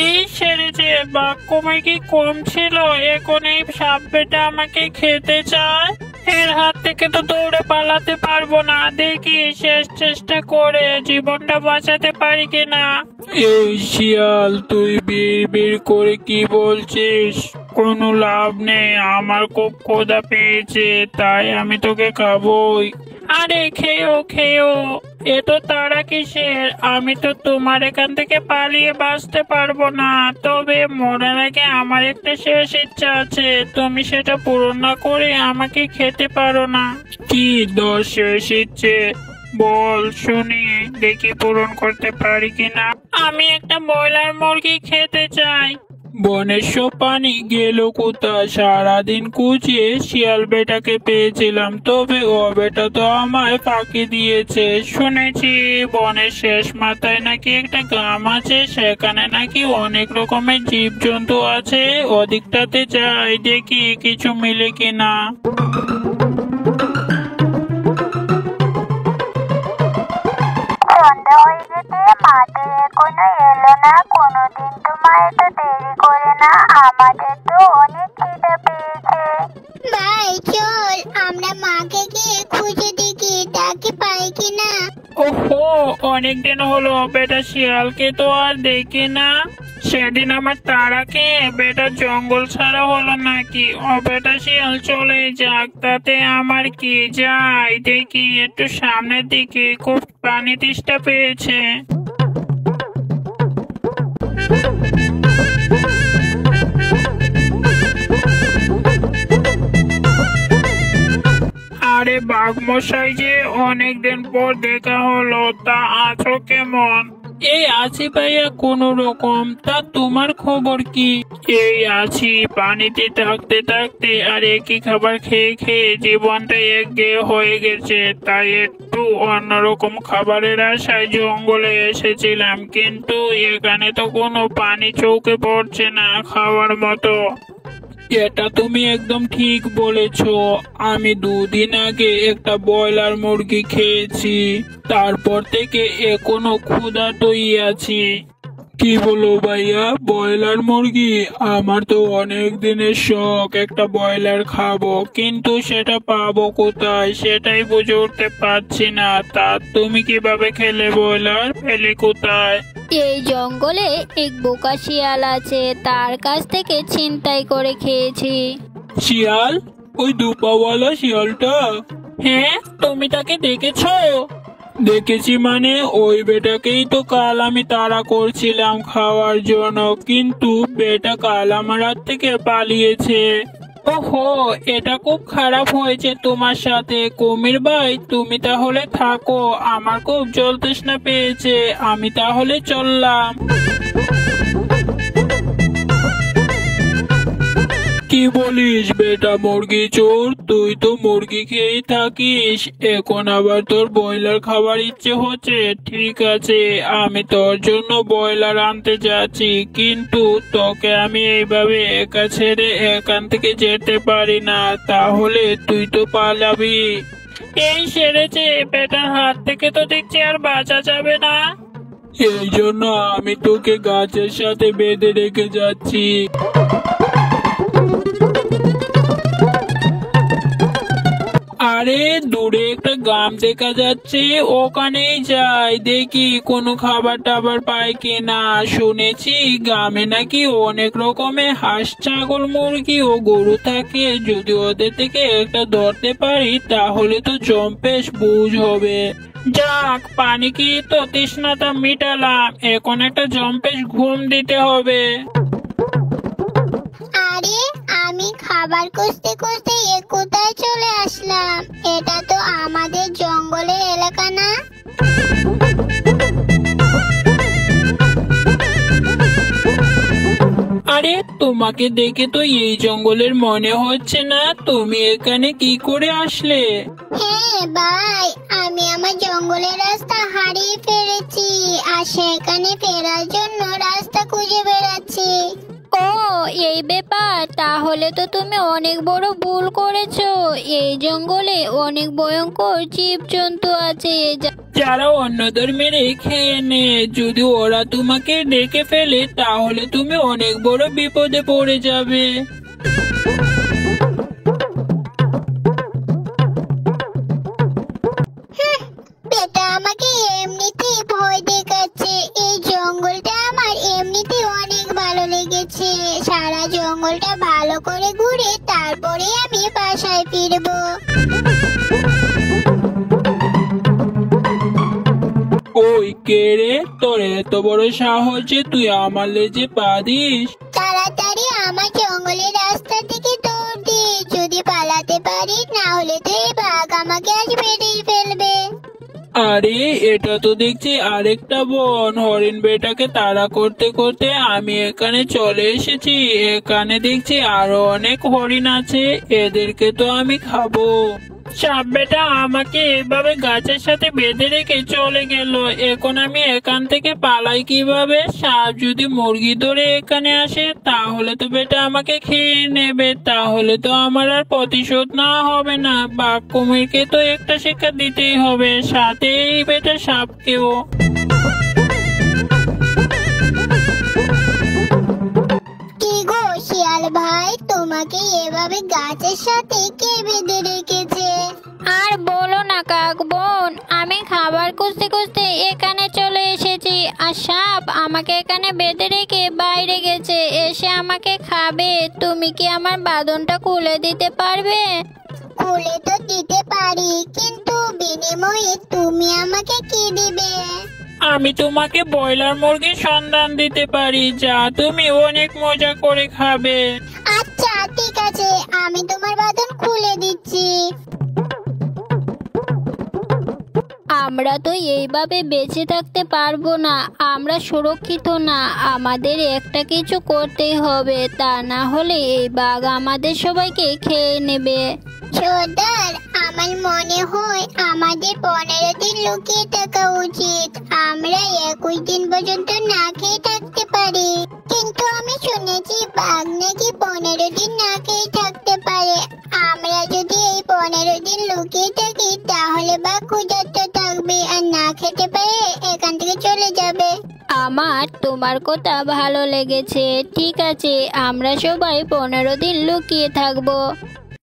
এই সেরেছে, বাক্যময় কি কম ছিল? এখন এই সাপ বেটা আমাকে খেতে চায়। এর হাত থেকে তো দৌড়ে পালাতে পারবো না। দেখি শেষ চেষ্টা করে জীবনটা বাঁচাতে পারি কিনা। এই শিয়াল, তুই বিড় করে কি বলছিস? কোনো লাভ নেই, আমার খুব ক্ষুধা পেয়েছে, তাই আমি তোকে খাবোই। আরে খেয়েও খেয়েও, এত তাড়া কিসের? আমি তো তোমার এখান থেকে পালিয়ে বাঁচতে পারবো না। তবে মরার আগে আমার একটা শেষ ইচ্ছা আছে, তুমি সেটা পূরণ না করে আমাকে খেতে পারো না। কি দশ শেষ ইচ্ছে? বল শুনি, দেখি পূরণ করতে পারি কিনা। আমি একটা ব্রয়লার মুরগি খেতে চাই। বনের সব পানি গেল কোথায়? সারাদিন খুঁজে শিয়াল বেটাকে পেয়েছিলাম, তবে ও বেটা তো আমায় ফাঁকি দিয়েছে। শুনেছি বনের শেষ মাথায় নাকি একটা গ্রাম আছে, সেখানে নাকি অনেক রকমের জীবজন্তু আছে। ওদিকটাতে যাই, দেখি কিছু মিলে কিনা। সন্ধ্যা হয়ে গেছে, মাঠে এখনো এলো না। কোনোদিন তো মা এত দেরি করে না। আমাদের তো অনেক খিদে পেয়েছে। ভাই চল, আমরা মাকে গিয়ে খুঁজে দেখি তাকে পাই কিনা। ওহো, অনেকদিন হলো বেটা শিয়ালকে তো আর দেখি না। সেদিন আমার তারাকে বেটা জঙ্গল ছাড়া হলো নাকি? ও বেটা শিয়াল চলে যাক, তাতে আমার কি? যাই দেখি একটু সামনের দিকে, খুব পানি তেষ্টা পেয়েছে। আরে বাঘ মশাই যে, অনেকদিন পর দেখা হলো, তা আছো কেমন? এই আছি ভাইয়া কোন রকম। তা তোমার খবর কি? এই আছি, পানিতে থাকতে থাকতে আর একই খাবার খেয়ে খেয়ে জীবনটা একঘেয়ে হয়ে গেছে, তাই একটু অন্যরকম খাবারের আশায় জঙ্গলে এসেছিলাম, কিন্তু এখানে তো কোনো পানি চোখে পড়ছে না খাওয়ার মতো। এটা তুমি একদম ঠিক বলেছ। আমি 2 দিন আগে একটা ব্রয়লার মুরগি খেয়েছি, তারপর থেকে এখনো ক্ষুধার্তই আছি। কি বলো ভাইয়া, ব্রয়লার মুরগি? আমার তো অনেক দিনের শখ একটা ব্রয়লার খাবো, কিন্তু সেটা পাবো কোথায় সেটাই বুঝে উঠতে পারছি না। তা তুমি কিভাবে খেলে ব্রয়লার? পেলে কোথায়? এই জঙ্গলে এক বোকা শিয়াল আছে, তার কাছ থেকে ছিনতাই করে খেয়েছি। শিয়াল? ওই দুপাওয়ালা শিয়ালটা? হ্যাঁ, তুমি তাকে দেখেছো? দেখেছি মানে, ওই বেটাকেই তো কাল আমি তাড়া করছিলাম খাওয়ার জন্য, কিন্তু বেটা কাল আমার হাত থেকে পালিয়েছে। ওহো, এটা খুব খারাপ হয়েছে তোমার সাথে। কুমির ভাই, তুমি তাহলে থাকো, আমার খুব জল তৃষ্ণা পেয়েছে, আমি তাহলে চললাম। কি বলিস বেটা মুরগি চোর? তুই তো মুরগি খেয়েই থাকিস, এখন আবার তোর ব্রয়লার খাবার ইচ্ছে হচ্ছে। ঠিক আছে, আমি তোর জন্য ব্রয়লার আনতে যাচ্ছি, কিন্তু তোকে আমি এইভাবে একা ছেড়ে এখান থেকে যেতে পারি না, তাহলে তুই তো পালাবি। এই সেরেছে, বেটার হাত থেকে তো দেখছি আর বাঁচা যাবে না। এই জন্য আমি তোকে গাছের সাথে বেঁধে রেখে যাচ্ছি। আরে দূরে একটা গ্রাম দেখা যাচ্ছে, ওখানেই যাই, দেখি কোনো খাবার টাবার পাই কিনা। শুনেছি গ্রামে নাকি অনেক রকমের হাঁস, ছাগল, মুরগি ও গরু থাকে। যদি ওদের থেকে একটা ধরতে পারি তাহলে তো জম্পেশ বুঝ হবে। যাক, পানি কি তো তৃষ্ণাটা মিটালাম, এখন একটা জম্পেশ ঘুম দিতে হবে। আরে আমি খাবার খুঁজতে খুঁজতে কোথায় চলে আসলাম? এটা তো আমাদের জঙ্গলের এলাকা না। আরে তোমাকে দেখে তো এই জঙ্গলের মনে হচ্ছে না, তুমি এখানে কি করে আসলে? হ্যাঁ ভাই, আমি আমার জঙ্গলের রাস্তা হারিয়ে ফেলেছি, আর সেখানে ফেরার জন্য রাস্তা খুঁজে বেড়াচ্ছি। ও এই ব্যাপার, তাহলে তো তুমি অনেক বড় ভুল পড়েছো? এই জঙ্গলে অনেক ভয়ঙ্কর জীবজন্তু আছে যারা অন্যদের মেরে খেয়ে নেয়। যদি ওরা তোমাকে ডেকে ফেলে তাহলে তুমি অনেক বড় বিপদে পড়ে যাবে। বেটা আমাকে এমনিতেই ভয় দেখাচ্ছে। এই জঙ্গলটা আমার এমনিতেই অনেক ভালো লেগেছে। সারা জঙ্গলটা ভালো করে ঘুরে তারপরে আমি বাসায় ফিরবো। ওই কে রে? তোর এত বড় সাহস যে তুই আমার লেজে পা দিস? তাড়াতাড়ি আমার জঙ্গলের রাস্তা থেকে দৌড় দে। যদি পালাতে পারিস, না হলে তো এই বাঘ আমাকে আজ মেরেই ফেলবে। আরে এটা তো দেখছি আরেকটা বন। হরিণ বেটাকে তাড়া করতে করতে আমি এখানে চলে এসেছি। এখানে দেখছি আরো অনেক হরিণ আছে, এদেরকে তো আমি খাবো। সাপ বেটা আমাকে এভাবে গাছের সাথে বেঁধে রেখে চলে গেল। এখন আমি এখান থেকে পালাই কিভাবে? সাপ যদি মুরগি ধরে এখানে আসে তাহলে তো বেটা আমাকে খেয়ে নেবে। তাহলে তো আমার আর প্রতিশোধ না হবে না। বাঘ কুমিরকে তো একটা শিক্ষা দিতেই হবে, সাথে এই বেটা সাপকেও। কি গো শিয়াল ভাই, তোমাকে এভাবে গাছের সাথে কে বেঁধে রেখেছে? আর বলো না কাক বোন, আমি খাবার খুঁজতে খুঁজতে এখানে চলে এসেছি, আর সাপ আমাকে এখানে বেঁধে রেখে বাইরে গেছে, এসে আমাকে খাবে। তুমি কি আমার বাঁধনটা খুলে দিতে পারবে? খুলে তো দিতে পারি, কিন্তু বিনিময়ে তুমি আমাকে কি দিবে? আমি তোমাকে ব্রয়লার মুরগির সন্ধান দিতে পারি, যা তুমি অনেক মজা করে খাবে। আচ্ছা ঠিক আছে, আমি তোমার বাঁধন খুলে দিচ্ছি। আমরা তো এইভাবে বেঁচে থাকতে পারবো না, আমরা সুরক্ষিত না। আমাদের একটা কিছু করতেই হবে, তা না হলে এই বাঘ আমাদের সবাইকে খেয়ে নেবে। সর্দার, আমার মনে হয় আমাদের 15 দিন লুকিয়ে থাকা উচিত। আমরা 21 দিন পর্যন্ত না খেয়ে থাকতে পারি, কিন্তু আমি শুনেছি বাঘ নাকি 15 দিন না খেয়ে থাকতে পারে। আমরা যদি এই 15 দিন লুকিয়ে থাকি তাহলে বাঘ ক্ষুধার্ত থাকবে আর না খেতে পেরে এখান থেকে চলে যাবে। আমার তোমার কথা ভালো লেগেছে। ঠিক আছে, আমরা সবাই 15 দিন লুকিয়ে থাকবো।